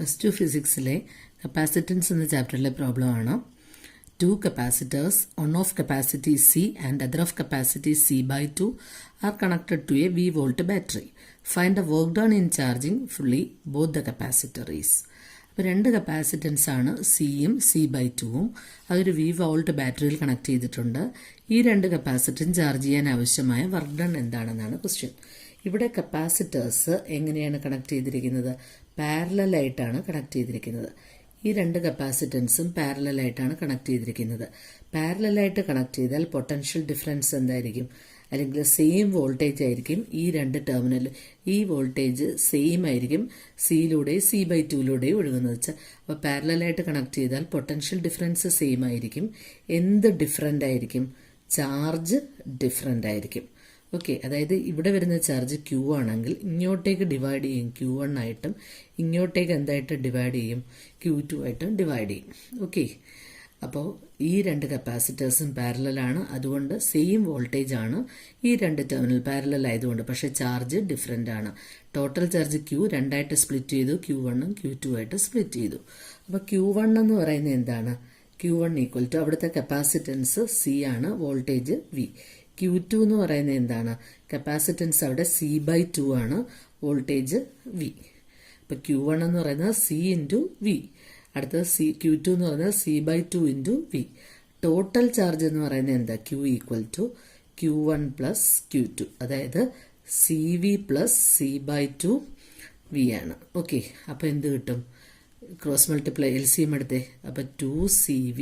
+2 ഫിസിക്സിലെ capacitance എന്ന ചാപ്റ്ററിലെ പ്രോബ്ലമാണ്. 2 capacitors, one of capacity C and other of capacity C by 2 are connected to a V volt battery. Find the work done in charging fully both the capacitors. അപ്പോൾ രണ്ട് capacitance ആണ് സിയും C by ടുവും. അതൊരു V volt ബാറ്ററിയിൽ connect ചെയ്തിട്ടുണ്ട്. ഈ രണ്ട് കപ്പാസിറ്ററും ചാർജ് ചെയ്യാൻ ആവശ്യമായ വർക്ക് ഡൺ എന്താണെന്നാണ് ക്വസ്റ്റ്യൻ. ഇവിടെ കപ്പാസിറ്റേഴ്സ് എങ്ങനെയാണ് കണക്ട് ചെയ്തിരിക്കുന്നത്? പാരലലായിട്ടാണ് കണക്ട് ചെയ്തിരിക്കുന്നത്. ഈ രണ്ട് കപ്പാസിറ്റൻസും പാരലലായിട്ടാണ് കണക്ട് ചെയ്തിരിക്കുന്നത്. പാരലലായിട്ട് കണക്ട് ചെയ്താൽ പൊട്ടൻഷ്യൽ ഡിഫറൻസ് എന്തായിരിക്കും? അല്ലെങ്കിൽ സെയിം വോൾട്ടേജ് ആയിരിക്കും ഈ രണ്ട് ടെർമിനൽ. ഈ വോൾട്ടേജ് സെയിം ആയിരിക്കും സിയിലൂടെയും സി ബൈ ടുയിലൂടെയും ഒഴുകുന്നത് വെച്ചാൽ. അപ്പോൾ പാരലലായിട്ട് കണക്ട് ചെയ്താൽ പൊട്ടൻഷ്യൽ ഡിഫറൻസ് സെയിം ആയിരിക്കും. എന്ത് ഡിഫറൻ്റ് ആയിരിക്കും? ചാർജ് ഡിഫറൻ്റ് ആയിരിക്കും. ഓക്കെ, അതായത് ഇവിടെ വരുന്ന ചാർജ് ക്യൂ ആണെങ്കിൽ ഇങ്ങോട്ടേക്ക് ഡിവൈഡ് ചെയ്യും Q1 ആയിട്ടും, ഇങ്ങോട്ടേക്ക് എന്തായിട്ട് ഡിവൈഡ് ചെയ്യും? Q2 ആയിട്ടും ഡിവൈഡ് ചെയ്യും. ഓക്കെ, അപ്പോൾ ഈ രണ്ട് കപ്പാസിറ്റേഴ്സും പാരലലാണ്, അതുകൊണ്ട് സെയിം വോൾട്ടേജ് ആണ് ഈ രണ്ട് ടെർമിനൽ പാരലൽ ആയതുകൊണ്ട്. പക്ഷേ ചാർജ് ഡിഫറെൻ്റ് ആണ്. ടോട്ടൽ ചാർജ് Q രണ്ടായിട്ട് സ്പ്ലിറ്റ് ചെയ്തു, Q1ഉം Q2 ആയിട്ട് സ്പ്ലിറ്റ് ചെയ്തു. അപ്പോൾ Q1 എന്ന് പറയുന്നത് എന്താണ്? Q1 ഈക്വൽ ടു അവിടുത്തെ കപ്പാസിറ്റൻസ് C ആണ്, വോൾട്ടേജ് V. Q2 എന്ന് പറയുന്നത് എന്താണ്? കപ്പാസിറ്റൻസ് അവിടെ C ബൈ 2 ആണ്, വോൾട്ടേജ് V. അപ്പോൾ Q1 എന്ന് പറയുന്നത് C ഇൻറ്റു V, അടുത്തത് Q2 എന്ന് പറയുന്നത് C by 2 into V. Total charge എന്ന് പറയുന്നത് എന്താ? Q equal to Q1 plus Q2, അതായത് CV plus C by 2 V ആണ്. ഓക്കെ, അപ്പോൾ എന്ത് കിട്ടും? ക്രോസ് മൾട്ടിപ്ലൈ LCM എടുത്തേ. അപ്പോൾ 2CV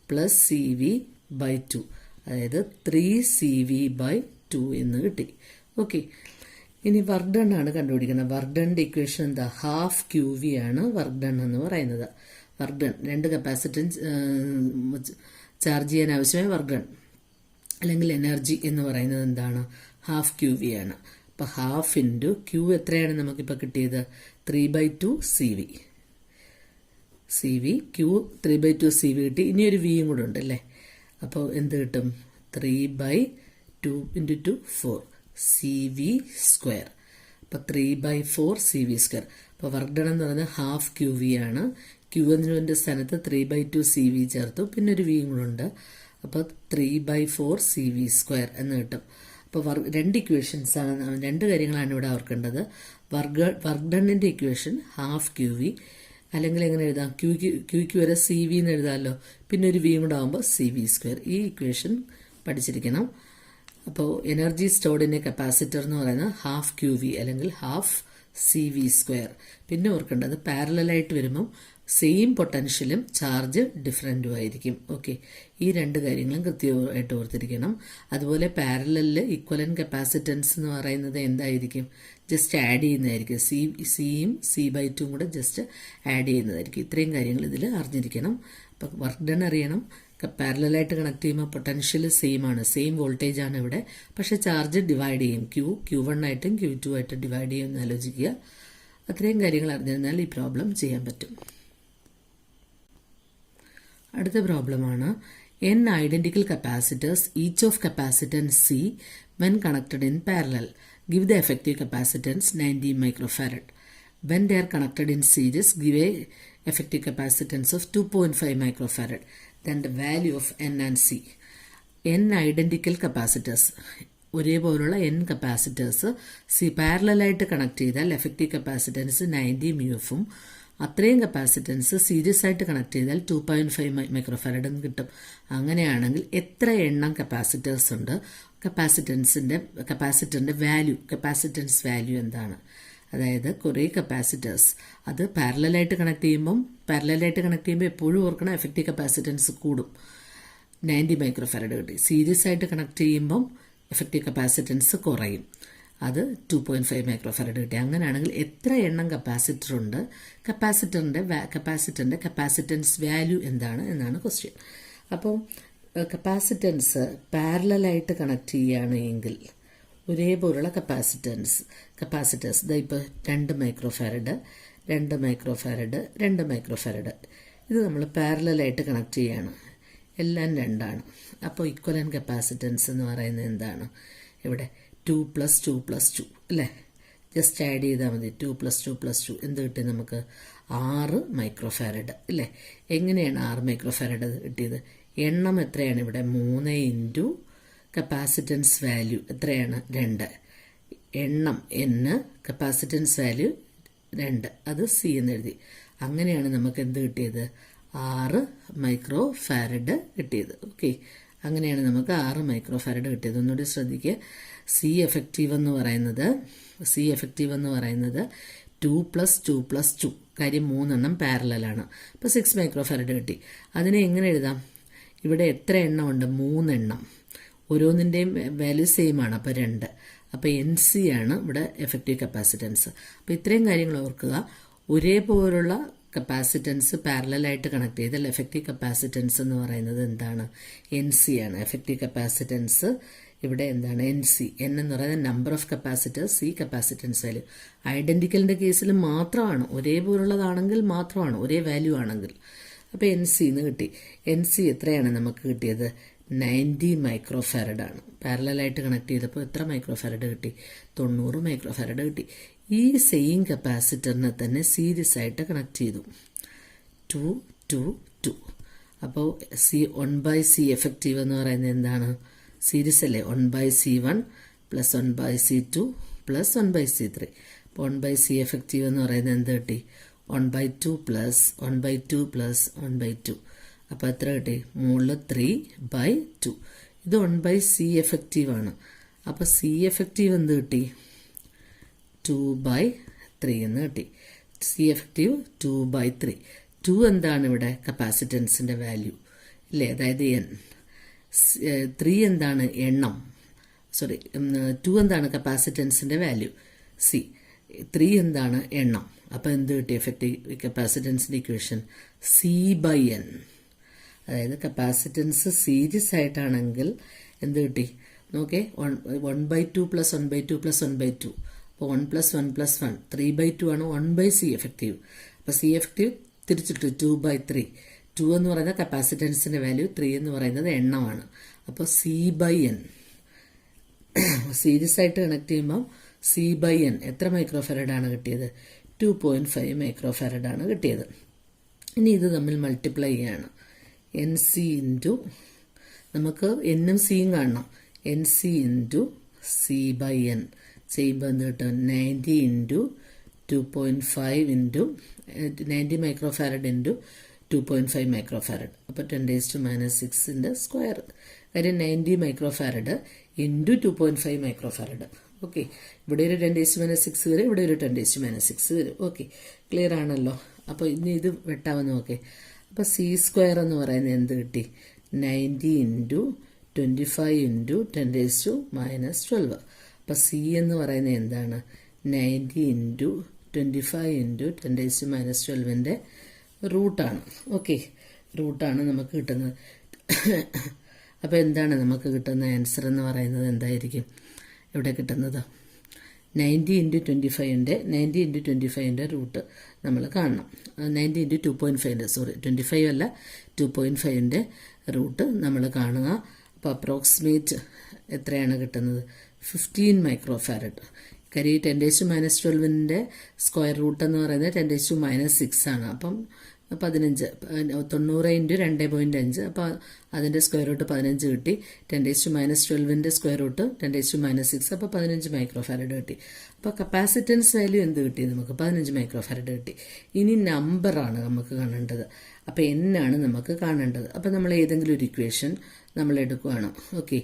പ്ലസ് CV ബൈ 2, അതായത് 3CV ബൈ 2 എന്ന് കിട്ടി. ഓക്കെ, ഇനി വർക്ക് ഡൺ ആണ് കണ്ടുപിടിക്കുന്നത്. വർക്ക് ഡണ്ണിന്റെ ഇക്വേഷൻ എന്താ? ഹാഫ് QV ആണ് വർക്ക് ഡൺ എന്ന് പറയുന്നത്. വർക്ക് ഡൺ, രണ്ട് കപ്പാസിറ്റൻസ് ചാർജ് ചെയ്യാൻ ആവശ്യമായ വർക്ക് ഡൺ അല്ലെങ്കിൽ എനർജി എന്ന് പറയുന്നത് എന്താണ്? ഹാഫ് QV ആണ്. അപ്പോൾ ഹാഫ് ഇൻറ്റു Q എത്രയാണ് നമുക്കിപ്പോൾ കിട്ടിയത്? 3/2 CV. Q 3/2 CV കിട്ടി. ഇനി ഒരു വിയും കൂടെ ഉണ്ട് അല്ലേ? അപ്പോൾ എന്ത് കിട്ടും? 3/2 ഇൻറ്റു 2 4 CV സ്ക്വയർ. അപ്പോൾ 3/4 CV സ്ക്വയർ. അപ്പോൾ വർക്ക് ഡൺ എന്ന് പറയുന്നത് ഹാഫ് QV ആണ്. Q എന്നതിൻ്റെ സ്ഥാനത്ത് 3/2 CV ചേർത്തു, പിന്നെ ഒരു വിയും കൂടെ ഉണ്ട്. അപ്പോൾ 3/4 CV സ്ക്വയർ എന്ന് കിട്ടും. അപ്പോൾ രണ്ട് ഇക്വേഷൻസ് ആണ്, രണ്ട് കാര്യങ്ങളാണ് ഇവിടെ ഓർക്കേണ്ടത്. വർക്ക് ഡണ്ണിൻ്റെ ഇക്വേഷൻ ഹാഫ് QV, അല്ലെങ്കിൽ എങ്ങനെ എഴുതാം? ക്യൂക്ക് വരെ CV എന്ന് എഴുതാമല്ലോ, പിന്നെ ഒരു വിയും കൂടെ ആകുമ്പോൾ CV സ്ക്വയർ. ഈ ഇക്വേഷൻ പഠിച്ചിരിക്കണം. അപ്പോൾ energy stored in A capacitor എന്ന് പറയുന്നത് ഹാഫ് QV അല്ലെങ്കിൽ ഹാഫ് CV സ്ക്വയർ. പിന്നെ ഓർക്കേണ്ടത് പാരലലായിട്ട് വരുമ്പം സെയിം പൊട്ടൻഷ്യലും ചാർജ് ഡിഫറൻറ്റും ആയിരിക്കും. ഓക്കെ, ഈ രണ്ട് കാര്യങ്ങളും കൃത്യമായിട്ട് ഓർത്തിരിക്കണം. അതുപോലെ പാരലലിൽ ഈക്വലൻ കപ്പാസിറ്റൻസ് എന്ന് പറയുന്നത് എന്തായിരിക്കും? ജസ്റ്റ് ആഡ് ചെയ്യുന്നതായിരിക്കും. സിയും C ബൈ 2 കൂടെ ജസ്റ്റ് ആഡ് ചെയ്യുന്നതായിരിക്കും. ഇത്രയും കാര്യങ്ങൾ ഇതിൽ അറിഞ്ഞിരിക്കണം. അപ്പോൾ വർക്ക് ഡൺ അറിയണം. പാരലലായിട്ട് കണക്ട് ചെയ്യുമ്പോൾ പൊട്ടൻഷ്യൽ സെയിം ആണ്, സെയിം വോൾട്ടേജ് ആണ് ഇവിടെ, പക്ഷേ ചാർജ് ഡിവൈഡ് ചെയ്യും. Q1 ആയിട്ടും Q2 ആയിട്ടും ഡിവൈഡ് ചെയ്യുമെന്ന് ആലോചിക്കുക. അത്രയും കാര്യങ്ങൾ അറിഞ്ഞിരുന്നാൽ ഈ പ്രോബ്ലം ചെയ്യാൻ പറ്റും. അടുത്ത പ്രോബ്ലമാണ് n identical capacitors, each of capacitance C when connected in parallel. Give the effective capacitance 90 microfarad. When they are connected in series, give a effective capacitance of 2.5 microfarad. Then the value of N and C. n identical capacitors, ഒരേപോലുള്ള n capacitors പാരലലായിട്ട് connect ചെയ്താൽ effective capacitance 90 മ്യൂഫും, അത്രയും capacitance series ആയിട്ട് connect ചെയ്താൽ 2.5 microfarad എന്ന് കിട്ടും. അങ്ങനെയാണെങ്കിൽ എത്ര എണ്ണം കപ്പാസിറ്റേഴ്സ് ഉണ്ട്? കപ്പാസിറ്ററിന്റെ വാല്യൂ, കപ്പാസിറ്റൻസ് വാല്യൂ എന്താണ്? അതായത് കുറേ കപ്പാസിറ്റേഴ്സ് അത് പാരലലായിട്ട് കണക്ട് ചെയ്യുമ്പോൾ എപ്പോഴും ഓർക്കണം എഫക്റ്റീവ് കപ്പാസിറ്റൻസ് കൂടും, 90 മൈക്രോഫാരഡ് കിട്ടി. സീരീസ് ആയിട്ട് കണക്ട് ചെയ്യുമ്പം എഫക്റ്റീവ് കപ്പാസിറ്റൻസ് കുറയും, അത് 2.5 മൈക്രോഫാരഡ് കിട്ടി. അങ്ങനെയാണെങ്കിൽ എത്ര എണ്ണം കപ്പാസിറ്റർ ഉണ്ട്? കപ്പാസിറ്ററിന്റെ കപ്പാസിറ്റൻസ് വാല്യൂ എന്താണ് എന്നാണ് ക്വസ്റ്റ്യൻ. അപ്പോൾ കപ്പാസിറ്റൻസ് പാരലലായിട്ട് കണക്ട് ചെയ്യുകയാണ് എങ്കിൽ ഒരേപോലുള്ള കപ്പാസിറ്റേഴ്സ് ഇപ്പോൾ 2 മൈക്രോഫാരഡ്, 2 മൈക്രോഫാരഡ്, 2 മൈക്രോഫാരഡ്, ഇത് നമ്മൾ പാരലലായിട്ട് കണക്ട് ചെയ്യുകയാണ്. എല്ലാം 2 ആണ്. അപ്പോൾ ഇക്വലൻ കപ്പാസിറ്റൻസ് എന്ന് പറയുന്നത് എന്താണ്? ഇവിടെ 2 + 2 + 2 അല്ലേ? ജസ്റ്റ് ആഡ് ചെയ്താൽ മതി. 2 + 2 + 2 എന്ത് കിട്ടി നമുക്ക്? 6 മൈക്രോ ഫാരഡ് ഇല്ലേ? എങ്ങനെയാണ് 6 മൈക്രോ ഫാരഡ് കിട്ടിയത്? എണ്ണം എത്രയാണ് ഇവിടെ? 3 ഇൻറ്റു കപ്പാസിറ്റൻസ് വാല്യൂ എത്രയാണ്? 2. എണ്ണം n, കപ്പാസിറ്റൻസ് വാല്യൂ 2, അത് സി എന്ന് എഴുതി. അങ്ങനെയാണ് നമുക്ക് എന്ത് കിട്ടിയത്? 6 മൈക്രോ ഫാരഡ് കിട്ടിയത്. ഓക്കെ, അങ്ങനെയാണ് നമുക്ക് 6 മൈക്രോ ഫാരഡ് കിട്ടിയത്. ഒന്നുകൂടി ശ്രദ്ധിക്കുക. സി എഫക്റ്റീവ് എന്ന് പറയുന്നത് 2 + 2 + 2. കാര്യം 3 എണ്ണം പാരലലാണ്. അപ്പോൾ 6 മൈക്രോ ഫാരഡ് കിട്ടി. അതിനെ എങ്ങനെ എഴുതാം? ഇവിടെ എത്ര എണ്ണം ഉണ്ട്? 3 എണ്ണം. ഓരോന്നിൻ്റെയും വാല്യൂ സെയിം ആണ്, അപ്പോൾ 2. അപ്പോൾ NC ആണ് ഇവിടെ എഫക്റ്റീവ് കപ്പാസിറ്റൻസ്. അപ്പോൾ ഇത്രയും കാര്യങ്ങൾ ഓർക്കുക. ഒരേപോലുള്ള കപ്പാസിറ്റൻസ് പാരലായിട്ട് കണക്ട് ചെയ്താൽ എഫക്റ്റീവ് കപ്പാസിറ്റൻസ് എന്ന് പറയുന്നത് എന്താണ്? NC ആണ്. എഫക്റ്റീവ് കപ്പാസിറ്റൻസ് ഇവിടെ എന്താണ്? NC. N എന്ന് പറയുന്നത് number of capacitors, C capacitance value. ഐഡന്റിക്കലിന്റെ കേസിൽ മാത്രമാണ്, ഒരേപോലുള്ളതാണെങ്കിൽ മാത്രമാണ്, ഒരേ വാല്യൂ ആണെങ്കിൽ. അപ്പോൾ NC എന്ന് കിട്ടി. NC എത്രയാണ് നമുക്ക് കിട്ടിയത്? 90 മൈക്രോ ഫാരഡ് ആണ്. പാരലായിട്ട് കണക്ട് ചെയ്തപ്പോൾ എത്ര മൈക്രോ ഫാരഡ് കിട്ടി? 90 മൈക്രോ ഫാരഡ് കിട്ടി. ഈ സെയിം കപ്പാസിറ്ററിനെ തന്നെ സീരീസ് ആയിട്ട് കണക്ട് ചെയ്തു. 2, 2, 2. അപ്പോൾ 1/C എഫക്റ്റീവ് എന്ന് പറയുന്നത് എന്താണ്? സീരീസ് അല്ലേ? 1/C1 + 1/C2 + 1/C3. അപ്പോൾ 1/C എഫക്റ്റീവ് എന്ന് പറയുന്നത് എന്ത് കിട്ടി? 1/2 + 1/2 + 1/2. അപ്പോൾ എത്ര കിട്ടി? മുകളിൽ 3/2. ഇത് 1/C എഫക്റ്റീവ് ആണ്. അപ്പോൾ C എഫക്റ്റീവ് എന്ത് കിട്ടി? 2/3 എന്ന് കിട്ടി. C effective 2/3. 2 എന്താണ് ഇവിടെ? കപ്പാസിറ്റൻസിന്റെ വാല്യൂ ഇല്ലേ? അതായത് N. 3 എന്താണ്? എണ്ണം. 2 എന്താണ്? കപ്പാസിറ്റൻസിന്റെ വാല്യൂ C. 3 എന്താണ്? എണ്ണം. അപ്പോൾ എന്ത് കിട്ടി? എഫക്റ്റീവ് കപ്പാസിറ്റൻസിന്റെ ഇക്വേഷൻ C/N. അതായത് കപ്പാസിറ്റൻസ് സീരീസ് ആയിട്ടാണെങ്കിൽ എന്ത് കിട്ടി? നോക്കേ, 1/2 + 1/2 + 1/2. അപ്പോൾ 1 + 1 + 1 3/2 ആണ് 1/C എഫക്റ്റീവ്. അപ്പോൾ C എഫക്റ്റീവ് തിരിച്ചിട്ട് 2/3. 2 എന്ന് പറയുന്നത് കപ്പാസിറ്റൻസിന്റെ വാല്യൂ, 3 എന്ന് പറയുന്നത് എണ്ണമാണ്. അപ്പോൾ C/N സീരീസ് ആയിട്ട് കണക്ട് ചെയ്യുമ്പോൾ C/N എത്ര മൈക്രോ ഫാരഡ് ആണ് കിട്ടിയത്? 2.5 മൈക്രോ ഫാരഡ് ആണ് കിട്ടിയത്. ഇനി ഇത് തമ്മിൽ മൾട്ടിപ്ലൈ ചെയ്യാണ്. NC ഇൻറ്റു, നമുക്ക് Nഉം Cയും കാണണം. NC ഇൻറ്റു C/N ചെയ്യുമ്പോൾ എന്ത് കിട്ടും? 90 into 2.5 into 90 micro farad into 2.5 micro farad. അപ്പോൾ 10⁻⁶ സ്ക്വയർ. കാര്യം 90 micro farad into 2.5 micro farad. Okay, ഇവിടെ ഒരു 10⁻⁶ വരും, ഇവിടെ ഒരു 10⁻⁶ വരും. ഓക്കെ, ക്ലിയർ ആണല്ലോ? അപ്പോൾ ഇനി ഇത് വെട്ടാമെന്ന് നോക്കേ. അപ്പോൾ C² എന്ന് പറയുന്നത് എന്ത് കിട്ടി? 90 ഇൻറ്റു 25 ഇൻറ്റു 10⁻⁻12. അപ്പോൾ C എന്ന് പറയുന്നത് എന്താണ്? 90 ഇൻറ്റു 25 ഇൻറ്റു 10⁻⁻12ന്റെ റൂട്ടാണ്. ഓക്കെ, റൂട്ടാണ് നമുക്ക് കിട്ടുന്നത്. അപ്പോൾ എന്താണ് നമുക്ക് കിട്ടുന്ന ആൻസർ എന്ന് പറയുന്നത്? എന്തായിരിക്കും ഇവിടെ കിട്ടുന്നത്? 90 ഇൻറ്റു 25ന്റെ റൂട്ട് നമ്മൾ കാണണം. 90 ഇൻറ്റു 2.5ന്റെ 25 അല്ല 2.5ന്റെ റൂട്ട് നമ്മൾ കാണുക. അപ്പോൾ അപ്രോക്സിമേറ്റ് എത്രയാണ് കിട്ടുന്നത്? 15 മൈക്രോ ഫാരഡ്. കാര്യം 10⁻⁻12ന്റെ സ്ക്വയർ റൂട്ട് എന്ന് പറയുന്നത് 10⁻⁻6 ആണ്. അപ്പം 15 90 ഇൻറ്റു 2.5. അപ്പോൾ അതിൻ്റെ സ്ക്വയർ റൂട്ട് 15 കിട്ടി. 10⁻⁻12ന്റെ സ്ക്വയർ റൂട്ട് 10⁻⁻6, അപ്പോൾ 15 മൈക്രോ ഫാരഡ് കിട്ടി. അപ്പോൾ കപ്പാസിറ്റൻസ് വാല്യൂ എന്ത് കിട്ടി? നമുക്ക് 15 മൈക്രോ ഫാരഡ് കിട്ടി. ഇനി നമ്പറാണ് നമുക്ക് കാണേണ്ടത്. അപ്പോൾ N ആണ് നമുക്ക് കാണേണ്ടത്. അപ്പോൾ നമ്മൾ ഏതെങ്കിലും ഒരു ഇക്വേഷൻ നമ്മൾ എടുക്കുകയാണ്. ഓക്കെ,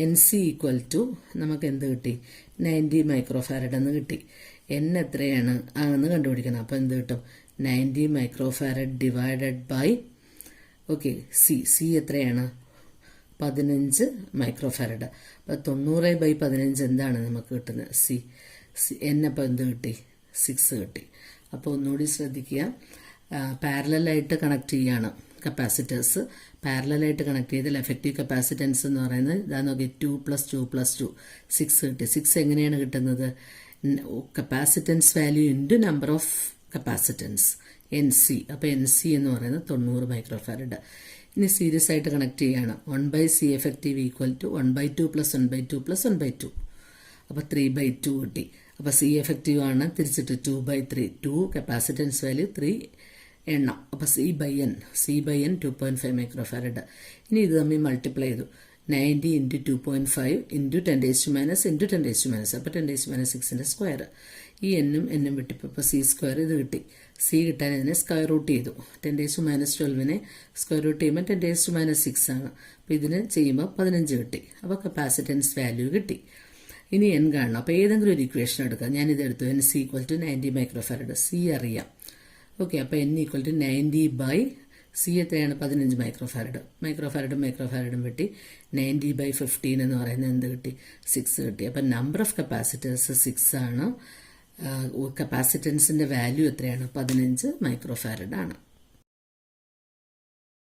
NC = നമുക്ക് എന്ത് കിട്ടി? 90 മൈക്രോ ഫാരഡ് എന്ന് കിട്ടി. N എത്രയാണ് എന്ന് കണ്ടുപിടിക്കണം. അപ്പോൾ എന്ത് കിട്ടും? 90 microfarad divided by C എത്രയാണ്? 15 മൈക്രോ ഫാരഡ്. അപ്പോൾ 90/15 എന്താണ് നമുക്ക് കിട്ടുന്നത്? C. N അപ്പോൾ എന്ത് കിട്ടി? 6 കിട്ടി. അപ്പോൾ ഒന്നുകൂടി ശ്രദ്ധിക്കുക. പാരലായിട്ട് കണക്ട് ചെയ്യാണ് കപ്പാസിറ്റേഴ്സ്. പാരലായിട്ട് കണക്ട് ചെയ്താൽ എഫക്റ്റീവ് കപ്പാസിറ്റൻസ് എന്ന് പറയുന്നത് ഇതാ നോക്കി, 2 + 2 + 2 6 കിട്ടി. 6 എങ്ങനെയാണ് കിട്ടുന്നത്? Capacitance value into number of capacitance NC. അപ്പോൾ NC എന്ന് പറയുന്നത് 90 മൈക്രോ ഫാരഡ്. ഇനി സീരീസ് ആയിട്ട് കണക്ട് ചെയ്യാണ്. 1/C effective = 1/2 + 1/2 + 1/2. അപ്പോൾ 3/2 കിട്ടി. അപ്പോൾ സി എഫക്റ്റീവ് ആണ്, തിരിച്ചിട്ട് 2/3. 2 കപ്പാസിറ്റൻസ് വാല്യൂ 3 എണ്ണം. അപ്പോൾ സി ബൈ എൻ 2.5 മൈക്രോഫാരഡ്. ഇനി ഇത് തമ്മിൽ മൾട്ടിപ്ലൈ ചെയ്തു. 90 × 2.5 × 10⁻⁻. അപ്പോൾ 10⁻6ന്റെ സ്ക്വയർ. ഈ എന്നും വിട്ടിപ്പോൾ സി സ്ക്വയർ ഇത് കിട്ടി. സി കിട്ടാൻ ഇതിനെ സ്ക്വയർ റൂട്ട് ചെയ്തു. 10⁻12നെ സ്ക്വയർ റൂട്ട് ചെയ്യുമ്പോൾ 10⁻6 ആണ്. അപ്പോൾ ഇതിന് ചെയ്യുമ്പോൾ 15 കിട്ടി. അപ്പോൾ കപ്പാസിറ്റൻസ് വാല്യൂ കിട്ടി. ഇനി എൻ കാണണം. അപ്പോൾ ഏതെങ്കിലും ഒരു ഇക്വേഷൻ എടുക്കാം. ഞാനിത് എടുത്തു. N C equal to 90 microfarad. C അറിയാം. ഓക്കെ, അപ്പോൾ N equal to 90 by C എത്രയാണ്? 15 മൈക്രോഫാരഡും വെട്ടി 90/15 എന്ന് പറയുന്നത് എന്ത് കിട്ടി? 6 കിട്ടി. അപ്പം നമ്പർ ഓഫ് കപ്പാസിറ്റേഴ്സ് 6 ആണ്. കപ്പാസിറ്റൻസിന്റെ വാല്യൂ എത്രയാണ്? 15 മൈക്രോഫാരഡ് ആണ്.